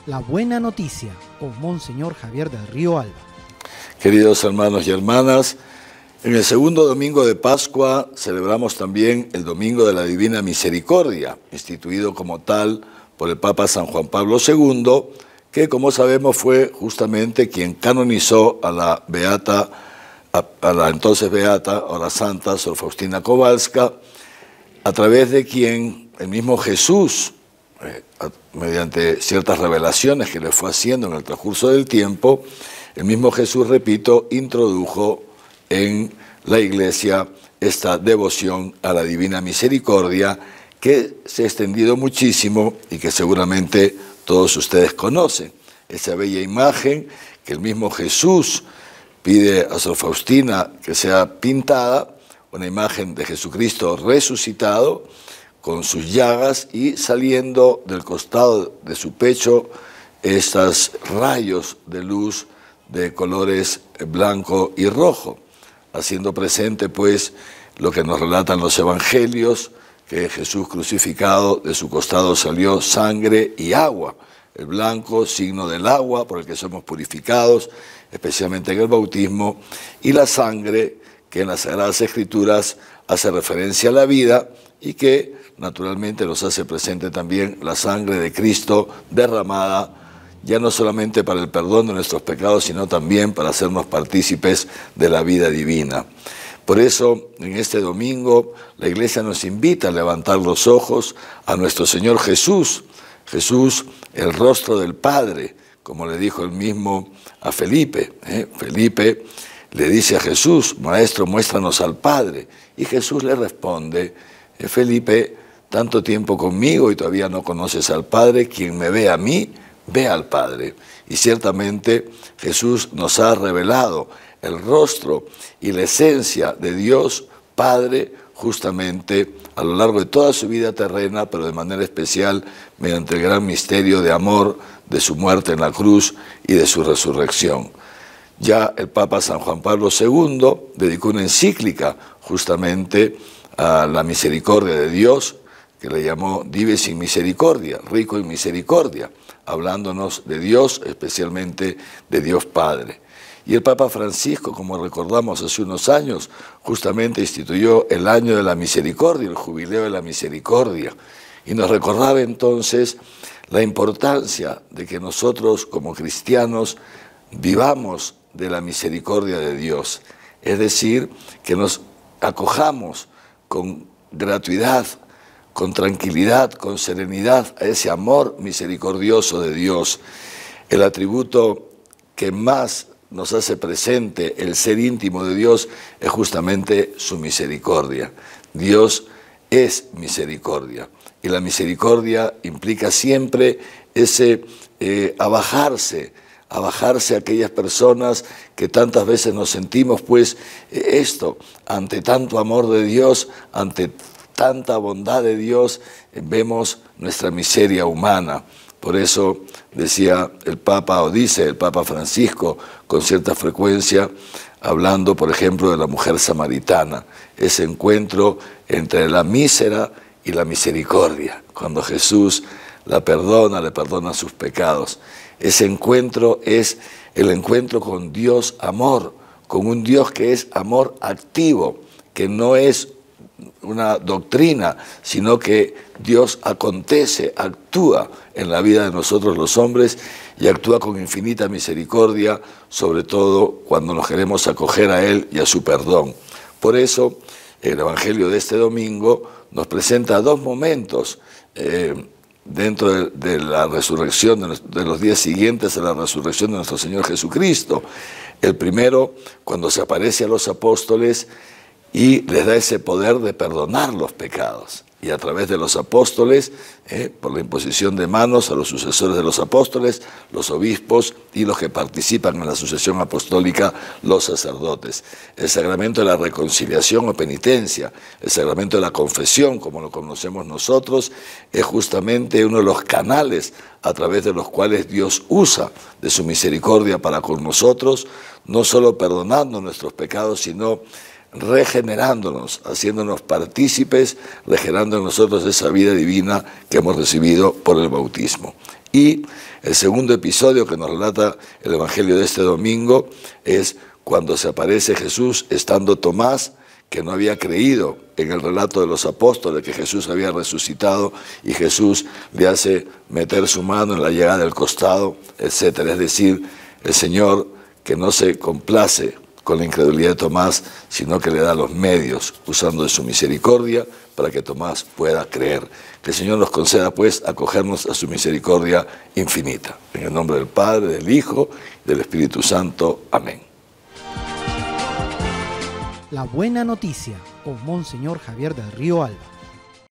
La Buena Noticia con Monseñor Javier del Río Alba. Queridos hermanos y hermanas, en el segundo domingo de Pascua celebramos también el Domingo de la Divina Misericordia, instituido como tal por el Papa San Juan Pablo II, que como sabemos fue justamente quien canonizó a la entonces beata, ahora santa, Sor Faustina Kowalska, a través de quien el mismo Jesús, mediante ciertas revelaciones que le fue haciendo en el transcurso del tiempo, el mismo Jesús, repito, introdujo en la Iglesia esta devoción a la Divina Misericordia que se ha extendido muchísimo y que seguramente todos ustedes conocen. Esa bella imagen que el mismo Jesús pide a Sor Faustina que sea pintada, una imagen de Jesucristo resucitado, con sus llagas y saliendo del costado de su pecho estos rayos de luz de colores blanco y rojo, haciendo presente pues lo que nos relatan los evangelios, que Jesús crucificado de su costado salió sangre y agua, el blanco signo del agua por el que somos purificados, especialmente en el bautismo, y la sangre que en las Sagradas Escrituras hace referencia a la vida y que naturalmente nos hace presente también la sangre de Cristo derramada ya no solamente para el perdón de nuestros pecados, sino también para hacernos partícipes de la vida divina. Por eso, en este domingo, la Iglesia nos invita a levantar los ojos a nuestro Señor Jesús, Jesús, el rostro del Padre, como le dijo él mismo a Felipe. Felipe le dice a Jesús: Maestro, muéstranos al Padre. Y Jesús le responde: Felipe, tanto tiempo conmigo y todavía no conoces al Padre, quien me ve a mí, ve al Padre. Y ciertamente Jesús nos ha revelado el rostro y la esencia de Dios Padre justamente a lo largo de toda su vida terrena, pero de manera especial mediante el gran misterio de amor de su muerte en la cruz y de su resurrección. Ya el Papa San Juan Pablo II dedicó una encíclica justamente a la misericordia de Dios, que le llamó Dives in Misericordia, rico en misericordia, hablándonos de Dios, especialmente de Dios Padre. Y el Papa Francisco, como recordamos hace unos años, justamente instituyó el año de la misericordia, el jubileo de la misericordia, y nos recordaba entonces la importancia de que nosotros como cristianos vivamos de la misericordia de Dios, es decir, que nos acojamos con gratuidad, con tranquilidad, con serenidad a ese amor misericordioso de Dios. El atributo que más nos hace presente el ser íntimo de Dios es justamente su misericordia. Dios es misericordia y la misericordia implica siempre ese abajarse a aquellas personas que tantas veces nos sentimos pues ante tanto amor de Dios, ante tanta bondad de Dios, vemos nuestra miseria humana. Por eso decía el Papa, o dice el Papa Francisco con cierta frecuencia, hablando por ejemplo de la mujer samaritana, ese encuentro entre la mísera y la misericordia, cuando Jesús la perdona, le perdona sus pecados. Ese encuentro es el encuentro con Dios amor, con un Dios que es amor activo, que no es una doctrina, sino que Dios acontece, actúa en la vida de nosotros los hombres y actúa con infinita misericordia, sobre todo cuando nos queremos acoger a Él y a su perdón. Por eso, el Evangelio de este domingo nos presenta dos momentos dentro de la resurrección, de los días siguientes a la resurrección de nuestro Señor Jesucristo. El primero, cuando se aparece a los apóstoles y les da ese poder de perdonar los pecados. Y a través de los apóstoles, por la imposición de manos a los sucesores de los apóstoles, los obispos y los que participan en la sucesión apostólica, los sacerdotes. El sacramento de la reconciliación o penitencia, el sacramento de la confesión, como lo conocemos nosotros, es justamente uno de los canales a través de los cuales Dios usa de su misericordia para con nosotros, no solo perdonando nuestros pecados, sino regenerándonos, haciéndonos partícipes, regenerando en nosotros esa vida divina que hemos recibido por el bautismo. Y el segundo episodio que nos relata el Evangelio de este domingo es cuando se aparece Jesús estando Tomás, que no había creído en el relato de los apóstoles que Jesús había resucitado, y Jesús le hace meter su mano en la llaga del costado, etc. Es decir, el Señor que no se complace con la incredulidad de Tomás, sino que le da los medios, usando de su misericordia, para que Tomás pueda creer. Que el Señor nos conceda, pues, acogernos a su misericordia infinita. En el nombre del Padre, del Hijo y del Espíritu Santo. Amén. La buena noticia con Monseñor Javier del Río Alba.